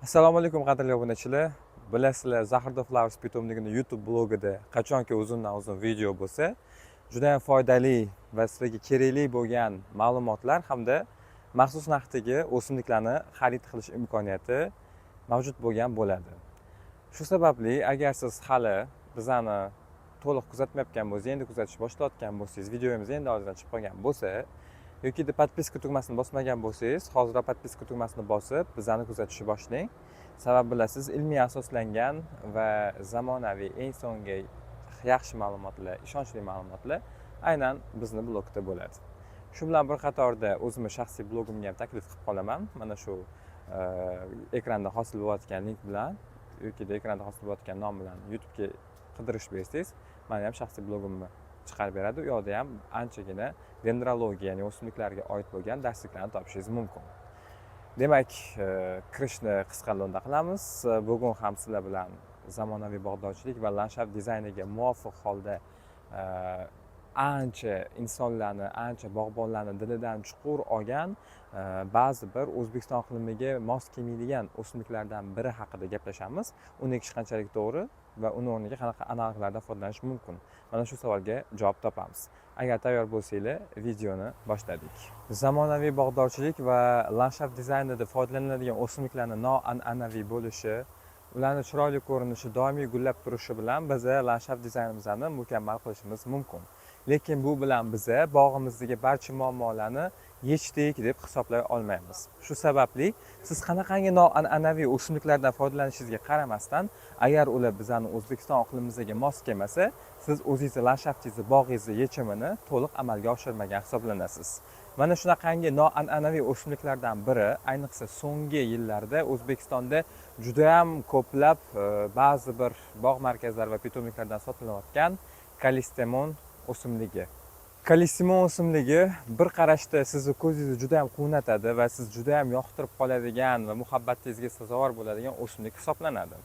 Assalomu alaykum qadrli obunachilar. Bilasizlar, Zahirda Flowers bitomligini YouTube blogida qachonki uzundan uzun video bo'lsa, juda ham foydali va sizlarga kerakli bo'lgan ma'lumotlar hamda maxsus narxdagi o'simliklarni xarid qilish imkoniyati mavjud bo'lgan bo'ladi. Shu sababli agar siz hali bizani to'liq kuzatmayotgan bo'lsangiz, endi kuzatishni boshlayotgan bo'lsangiz, videomiz endi oldindan chiqib qolgan bo'lsa yoki podpiska tugmasini bosmagan bo'lsangiz, hozirda podpiska tugmasini bosib, bizani kuzatishni boshlang. Sabab bilasiz, ilmiy asoslangan va zamonaviy eng so'nggi yaxshi ma'lumotlar, ishonchli ma'lumotlar aynan bizni blogda bo'ladi. Shu bilan bir qatorda o'zimning shaxsiy blogimga ham taklif qilib qolaman. Mana shu ekranda hosil bo'layotgan link bilan yoki ekranda hosil bo'layotgan nom bilan YouTube'ga qidirish bersangiz, meni ham shaxsiy blogimni chiqarib beradi. U yoqda ham anchagina dendrologiya, ya'ni o'simliklarga oid bo'lgan darsliklarni topishingiz mumkin. Demak, kirishni qisqaroqda qilamiz. Bugun ham sizlar bilan zamonaviy bog'dorchilik va landshaft dizayniga muvofiq holda ancha insonlarni, ancha bog'bonlarni dilidan chuqur olgan ba'zi bir O'zbekiston iqlimiga mos kelmaydigan o'simliklardan biri haqida gaplashamiz. Uni ekish qanchalik to'g'ri va uni o'rniga qanaqa analoglardan foydalanish mumkin? Mana shu savolga javob topamiz. Agar tayyor bo'lsanglar, videoni boshladik. Zamonaviy bog'dorchilik va landshaft dizaynida foydalaniladigan o'simliklarning noan'anaviy bo'lishi, ularning chiroyli ko'rinishi, doimiy gullab turishi bilan biz landshaft dizaynimizni mukammal qilishimiz mumkin. Lekin bu bilan biz bog'imizdagi barcha muammolarni yechdik deb hisoblay olmaymiz. Shu sababli siz qanaqangi noan'anaviy o'simliklardan foydalanishingizga qaramasdan, agar ular bizning O'zbekiston iqlimimizga mos kelmasa, siz o'zingizni landshaftingizni, bog'ingizni yechimini to'liq amalga oshirmagan hisoblanasiz. Mana shunaqangi noan'anaviy o'simliklardan biri, ayniqsa so'nggi yillarda O'zbekistonda juda ham ko'plab ba'zi bir bog' markazlari va pitomniklardan sotilayotgan kalistemon o'simligi. Kalistemon o'simligi bir qarashda sizni ko'zingizni juda ham quvnatadi va siz juda ham yoqtirib qoladigan va muhabbatingizga sazovor bo'ladigan o'simlik hisoblanadi.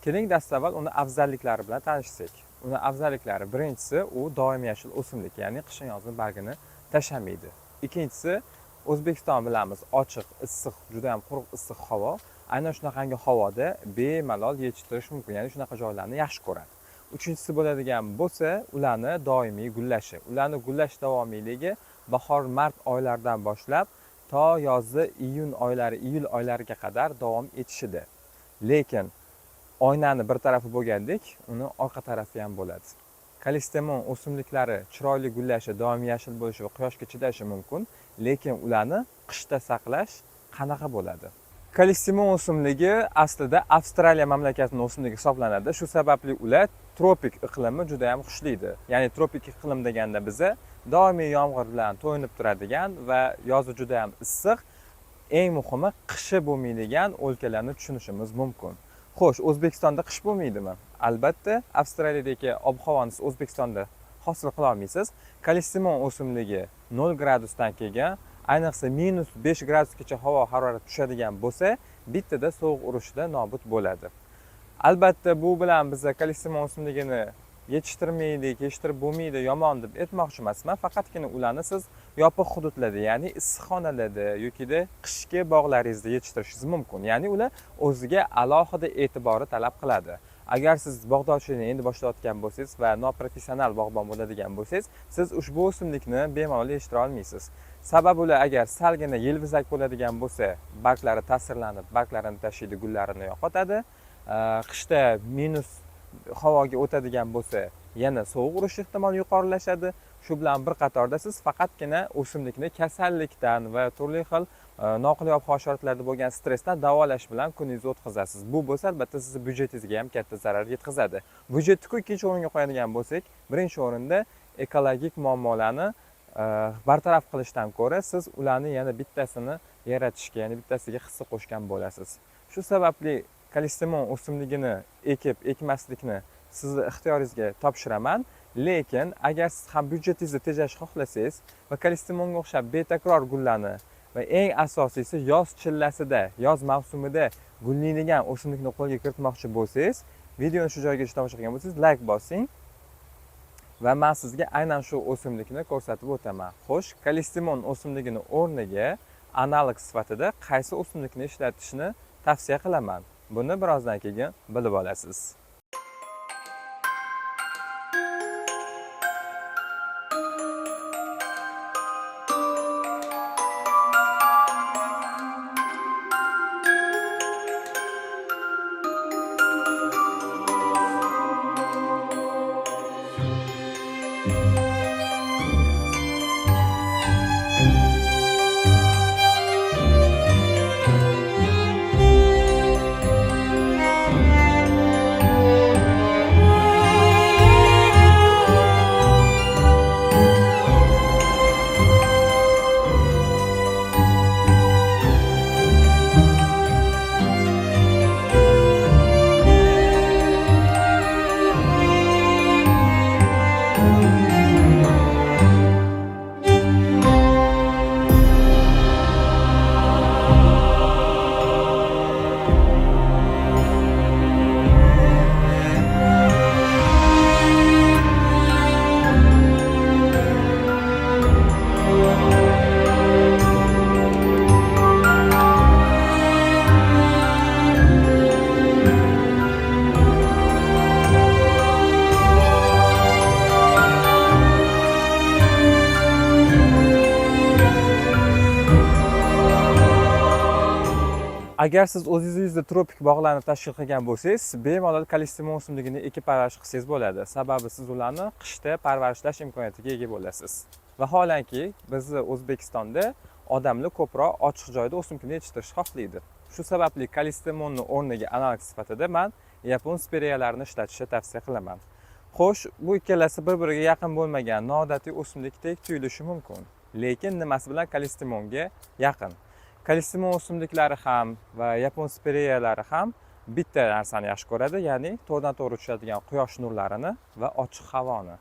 Keling, dastavval uni afzalliklari bilan tanishsak. Uni afzalliklari: birinchisi, u doim yashil o'simlik, ya'ni qishin yozin bargini tashlamaydi. Ikkinchisi, O'zbekiston bilamiz, ochiq, issiq, juda ham quruq issiq havo. Aynan shunaqangi havoda bemalol yetishtirish mumkin, ya'ni shunaqa joylarni yaxshi ko'radi. Uchinchisi bo'ladigan bo'lsa, ularni doimiy gullashi. Ularni gullash davomiyligi bahor-mart oylaridan boshlab to yozgi iyul oylariga qadar davom etishidir. Lekin oynani bir tarafi bo'lgandek, uni orqa tarafi ham bo'ladi. Kalistemon o'simliklari chiroyli gullashi, doimiy yashil bo'lishi va quyoshga chidashi mumkin, lekin ularni qishda saqlash qanaqa bo'ladi? Kalistemon o'simligi aslida Avstraliya mamlakatining o'simligi hisoblanadi. Shu sababli ular tropik iqlimi juda ham xushlidir. Ya'ni tropik iqlim deganda biza doimiy yomg'ir bilan to'yinib turadigan va yozi juda ham issiq, eng muhimi qishi bo'lmaydigan o'lkalarni tushunishimiz mumkin. Xo'sh, O'zbekistonda qish bo'lmaydimi? Albatta, Avstraliyadagi ob-havoni siz O'zbekistonda hosil qila olmaysiz. Kalistemon o'simligi 0 gradusdan kelgan, ayniqsa -5 gradusgacha havo harorati tushadigan bo'lsa, bittada sovuq urushida nobud bo'ladi. Albatta, bu bilan biz kalistemon o'simligini yetishtirmaydik, yetishtirib bo'lmaydi, yomon deb aytmoqchi emasman. Faqatgina ularni siz yopiq hududlarda, ya'ni issiqxonalarda yoki qishki bog'laringizda yetishtirishingiz mumkin. Ya'ni ular o'ziga alohida e'tiborni talab qiladi. Agar siz bog'dorchilikni endi boshlayotgan bo'lsangiz va noprofessional bog'bon bo'ladigan bo'lsangiz, siz ushbu o'simlikni bemalol yetishtira olmaysiz. Sababi ular agar salgina yelvizak bo'ladigan bo'lsa, barglari ta'sirlanib, barglarini tashlaydi, gullarini yo'qotadi. Qishda minus havoga o'tadigan bo'lsa, yana sovuq urish ehtimoli yuqorilashadi. Shu bilan bir qatorda siz faqatgina o'simlikni kasallikdan va turli xil noqulay ob-havo sharoitlarida bo'lgan stressdan davolash bilan kuningizni o'tkazasiz. Bu bo'lsa, albatta sizni byudjetingizga ham katta zarar yetkazadi. Byudjetni ikkinchi o'ringa qo'yadigan bo'lsak, birinchi o'rinda ekologik muammolarni bartaraf qilishdan ko'ra siz ularni yana bittasini yaratishga, ya'ni bittasiga hissa qo'shgan bo'lasiz. Shu sababli kalistemon o'simligini ekmaslikni sizni ixtiyoringizga topshiraman. Lekin agar siz ham byudjetingizni tejashni xohlasangiz va kalistemonga o'xshab betakror gullarni va eng asosiysi yoz chillasida, yoz mavsumida gullaydigan o'simlikni qo'lga kiritmoqchi bo'lsangiz, videoni shu joygacha tomosha qilgan bo'lsangiz, like bosing va men sizga aynan shu o'simlikni ko'rsatib o'taman. Xo'sh, kalistemon o'simligini o'rniga analog sifatida qaysi o'simlikni ishlatishni tavsiya qilaman. Buni birozdan keyin bilib olasiz. Agar siz o'zingizda tropik bog'larni tashkil qilgan bo'lsangiz, bemalol kalsiyum o'simligini ekib parvarish qilsangiz bo'ladi. Sababi siz ularni qishda parvarishlash imkoniyatiga ega bo'lasiz. Vaholanki, bizni O'zbekistonda odamlar ko'proq ochiq joyda o'simlikni yetishtirishni xohlaydi. Shu sababli kalsiyumni o'rniga analog sifatida men yapon speriyalarini ishlatishni tavsiya qilaman. Xo'sh, bu ikkalasi bir-biriga yaqin bo'lmagan noodatiy o'simlikdek tuyulishi mumkin. Lekin nimasi bilan kalsiyumga yaqin? Kalsiyum o'simliklari ham va yapon speriyalari ham bitta narsani yaxshi ko'radi, ya'ni to'g'ridan to'g'ri tushadigan quyosh nurlarini va ochiq havoni.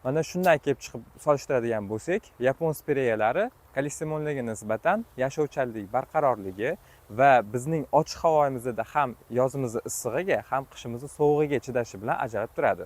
Mana shundan kelib chiqib solishtiradigan bo'lsak, yapon speriyalari kalsiyumga nisbatan yashovchanlik, barqarorligi va bizning ochiq havoyimizda ham yozimizni issig'iga, ham qishimizni sovug'iga chidashi bilan ajralib turadi.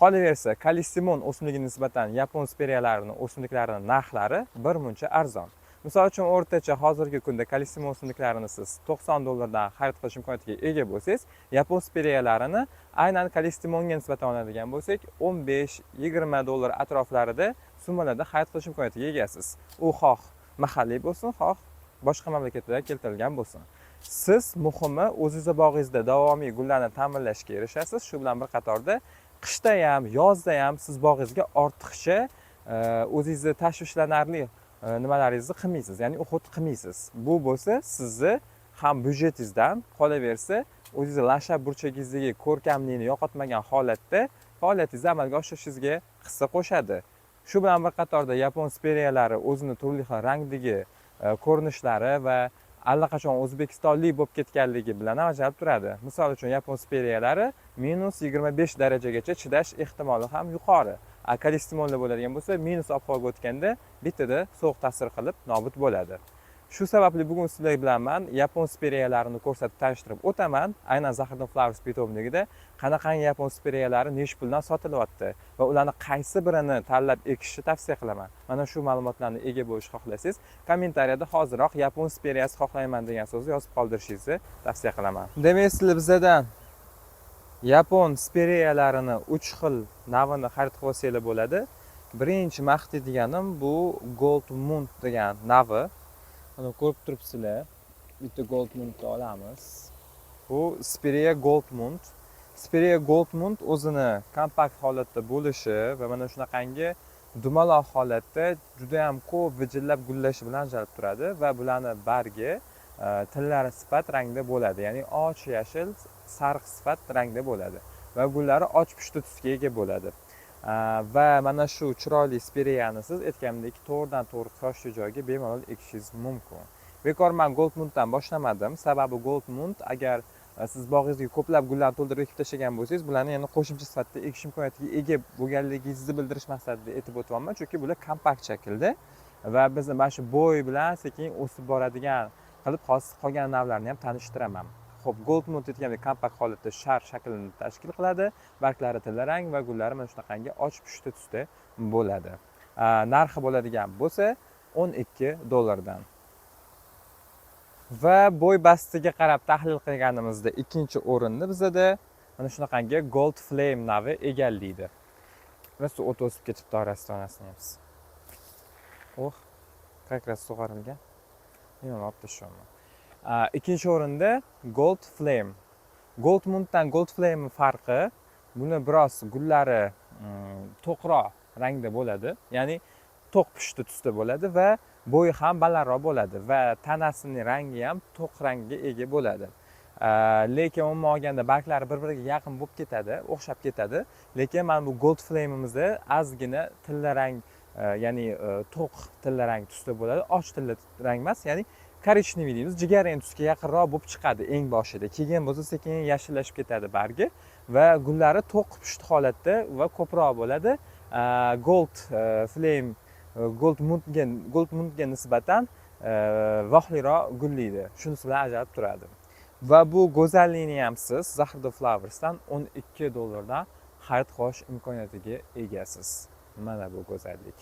Qolaversa, kalsiyum o'simligiga nisbatan yapon speriyalarining o'simliklarining narxlari birmuncha arzon. Misol uchun o'rtacha hozirgi kunda kalsiyum o'simliklarini siz $90 dan xarid qilish imkoniyatiga ega bo'lsangiz, yapon speriyalarini aynan kalsiyumga nisbatan oladigan bo'lsak, $15-20 atroflarida summalarda xarid qilish imkoniyatiga egasiz. U xoh mahalliy bo'lsin, xoh boshqa mamlakatlardan keltirilgan bo'lsin. Siz muhimi o'zingizning bog'ingizda davomiy gullarni ta'minlashga erishasiz. Shu bilan bir qatorda qishda ham, yozda ham siz bog'ingizga ortiqcha o'zingizni tashvishlanarli nimalaringizni qilmaysiz, ya'ni o'xot qilmaysiz. Bu bo'lsa sizni ham byudjetingizdan, qolaversa o'zingizning lashab burchagingizdagi ko'rkamlikni yo'qotmagan holatda faoliyatingizni amalga oshirishingizga hissa qo'shadi. Shu bilan bir qatorda yapon speriyalari o'zini turli xil rangdagi ko'rinishlari va allaqachon o'zbekistonlik bo'lib ketganligi bilan ajralib turadi. Misol uchun yapon speriyalari -25 darajagacha chidash ehtimoli ham yuqori. Kalsiyumli bo'ladigan bo'lsa, minus ob-havoga o'tganda bittada sovuq ta'sir qilib nobud bo'ladi. Shu sababli bugun sizlar bilan men yapon speriyalarini ko'rsatib tanishtirib o'taman. Aynan Zahiriddin Flowers pitomligida qanaqangi yapon speriyalari nech puldan sotilyapti va ularni qaysi birini tanlab ekishni tavsiya qilaman. Mana shu ma'lumotlarni ega bo'lishni xohlasangiz, kommentariyada hoziroq yapon speriyasi xohlayman degan so'zni yozib qoldirishingizni tavsiya qilaman. Demak, sizlar bizdan yapon speriyalarini 3 xil navini xarid qilib olsanglar bo'ladi. Birinchi maqtaydiganim bu Gold Moon degan navi. Mana ko'rib turibsizlar. Bitta Gold Moon'ni olamiz. Bu Spiriya Gold Moon. Spiriya Gold Moon o'zini kompakt holatda bo'lishi va mana shunaqangi dumaloq holatda juda ham ko'p vijillab gullashi bilan ajralib turadi va bularni bargi tillari sifat rangda bo'ladi, ya'ni och yashil, sariq sifat rangda bo'ladi va gullari och pushti tusga ega bo'ladi. Va mana shu chiroyli spiriyani siz aytganimdek to'g'ridan to'g'ri quyoshli joyga bemalol ekishingiz mumkin. Bekor men Gold Moon'dan boshlamadim, sababi Gold Moon agar siz bog'ingizga ko'plab gullarni to'ldirib ekib tashlagan bo'lsangiz, bularni yana qo'shimcha sifatida ekish imkoniyatiga ega bo'lganligingizni bildirish maqsadida aytib o'tyapman, chunki bular kompakt shaklda va bizni mana shu bo'y bilan sekin o'sib boradigan qilib qolgan navlarni ham tanishtiraman. Xo'p, Gold Moon aytgandek kompakt holatda shar shaklini tashkil qiladi. Barglari tilla rang va gullari mana shunaqangi och pushti tusda bo'ladi. Narxi bo'ladigan bo'lsa $12 dan. Va bo'y bastiga qarab tahlil qilganimizda ikkinchi o'rinni bizada mana shunaqangi Gold Flame navi egallaydi. Rosa o't o'sib ketibdi orasidan onasini. Oh, как раз sug'orilgan. Men olib tashlaman. Ikkinchi o'rinda Gold Flame. Gold Moondan Gold Flame farqi, buni biroz gullari to'qroq rangda bo'ladi. Ya'ni to'q pushti tusda bo'ladi va bo'yi ham balandroq bo'ladi va tanasining rangi ham to'q rangga ega bo'ladi. Lekin umuman olganda barglari bir-biriga yaqin bo'lib ketadi, o'xshab ketadi. Lekin mana bu Gold Flame'imizda ozgina tilla rang, ya'ni to'q tilla rang tusda bo'ladi. Och tilla rang emas, ya'ni korичневый deymiz, jigarrang tusga yaqinroq bo'lib chiqadi eng boshida. Keyin bo'lsa sekin yashillashib ketadi bargi va gullari to'q pushti holatda va ko'proq bo'ladi. Gold Flame Gold Moonga nisbatan vohliroq gullaydi. Shunisi bilan ajralib turadi. Va bu go'zallikni ham siz Zahirda Flowers'dan $12 xarid qilish imkoniyatiga egasiz. Mana bu go'zallik.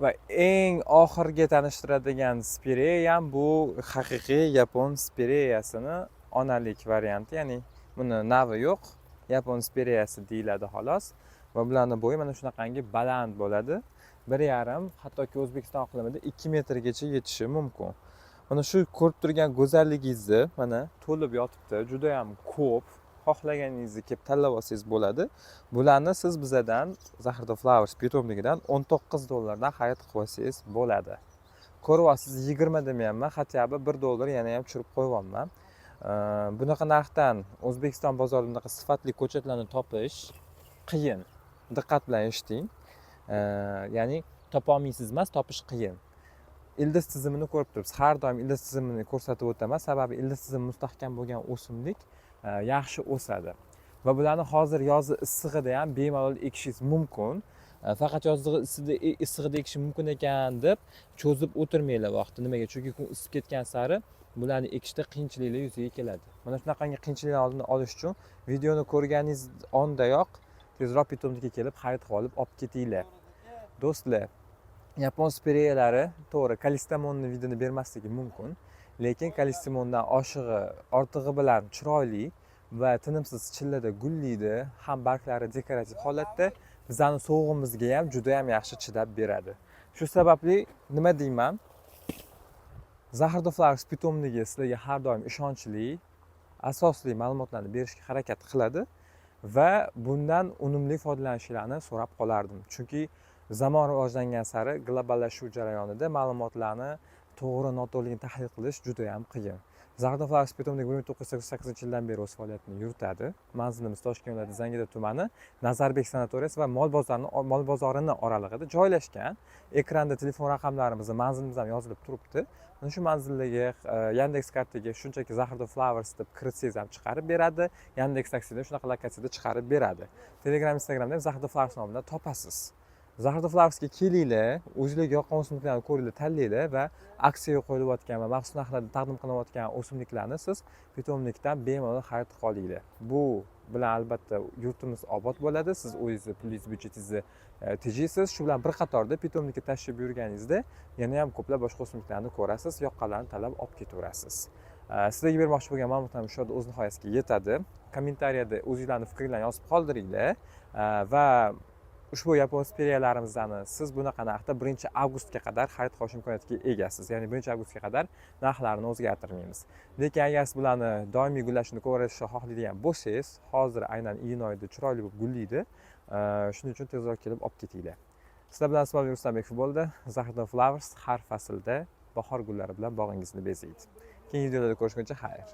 Va eng oxirgi tanishtiradigan spireya ham bu haqiqiy yapon spireyasini onalik varianti, ya'ni buni navi yo'q, yapon spireyasi deyiladi xolos. Va bularning bo'yi mana shunaqangi baland bo'ladi. 1,5, hattoki O'zbekiston iqlimida 2 metrgacha yetishi mumkin. Mana shu ko'rib turgan go'zalligingizni mana to'lib yotibdi, juda ham ko'p. Xohlaganingizni kelib tanlab olsangiz bo'ladi. Bularni siz bizdan Zahirda Flowers pitomligidan $19 dan xarid qilib olsangiz bo'ladi. Ko'ryapsiz, 20 demayapman, hatto $1 yana ham tushirib qo'yyapman. Bunaqa narxdan O'zbekiston bozorida bunaqa sifatli ko'chatlarni topish qiyin. Diqqat bilan eshiting. Ya'ni topa olmaysiz emas, topish qiyin. Ildiz tizimini ko'rib turibsiz. Har doim ildiz tizimini ko'rsatib o'taman, sababi ildiz tizimi mustahkam bo'lgan o'simlik yaxshi o'sadi. Va bularni hozir yozi issig'ida ham bemalol ekishingiz mumkin. Faqat yozgi issig'ida ekish mumkin ekan deb cho'zib o'tirmanglar vaqtni. Nimaga? Chunki kun isib ketgan sari bularni ekishda qiyinchiliklar yuzaga keladi. Mana shunaqangi qiyinchiliklarni oldini olish uchun videoni ko'rganingiz ondayoq tezroq pitomlikka kelib xarid qilib olib ketinglar. Do'stlar, yapon spireyalari to'g'ri kalistemonni vidini bermasligi mumkin, lekin kalistemondan ortig'i bilan chiroyli va tinimsiz chillada gullaydi, ham barglari dekorativ holatda bizani sovug'imizga ham juda ham yaxshi chidab beradi. Shu sababli nima deyman? Zahirda Flowers pitomligi sizlarga har doim ishonchli, asosli ma'lumotlarni berishga harakat qiladi va bundan unumli foydalanishlarini so'rab qolardim. Chunki zamon rivojlangan sari globallashuv jarayonida ma'lumotlarni noto'g'rini tahlil qilish juda ham qiyin. Zahirda Flowers pitomligi 1988-yildan beri o'z faoliyatini yuritadi. Manzilimiz Toshkent viloyati Zangiota tumani Nazarbek sanatoriyasi va mol bozorini oralig'ida joylashgan. Ekranda telefon raqamlarimiz, manzilimiz ham yozilib turibdi. Mana shu manzildagi Yandex kartaga shunchaki Zahirda Flowers deb kiritsangiz ham chiqarib beradi. Yandex taksida shunaqa lokatsiyada chiqarib beradi. Telegram, Instagramda ham Zahirda Flowers nomidan topasiz. Zahirda Flowersga kelinglar, o'zingizga yoqqan o'simliklarni ko'ringlar, tanlaylar va aksiyaga qo'yilayotgan va maxsus narxlarda taqdim qilinayotgan o'simliklarni siz pitomlikdan bemalol xarid qila olinglar. Bu bilan albatta yurtimiz obod bo'ladi, siz o'zingizni pulingizni, byudjetingizni tejaysiz. Shu bilan bir qatorda pitomlikka tashrif buyurganingizda yana ham ko'plab boshqa o'simliklarni ko'rasiz, yoqqanlarini tanlab olib ketaverasiz. Sizlarga bermoqchi bo'lgan ma'lumotlarim shu yerda o'z nihoyasiga yetadi. Kommentariyada o'zingizlarning fikrlaringizni yozib qoldiringlar va ushbu yapon spireyalarimizdan siz bunaqa narxda 1-avgustga qadar xarid qilish imkoniyatiga egasiz. Ya'ni 1-avgustga qadar narxlarini o'zgartirmaymiz. Lekin agar siz bularni doimiy gullashini ko'rishni xohlaydigan bo'lsangiz, hozir aynan iyun oyida chiroyli bo'lib gullaydi. Shuning uchun tezroq kelib olib ketinglar. Sizlar bilan Ismoilbek Ruslanbekov bo'ldi. Zahirda Flowers har faslda bahor gullari bilan bog'ingizni bezaydi. Keyingi videolarda ko'rishguncha xayr.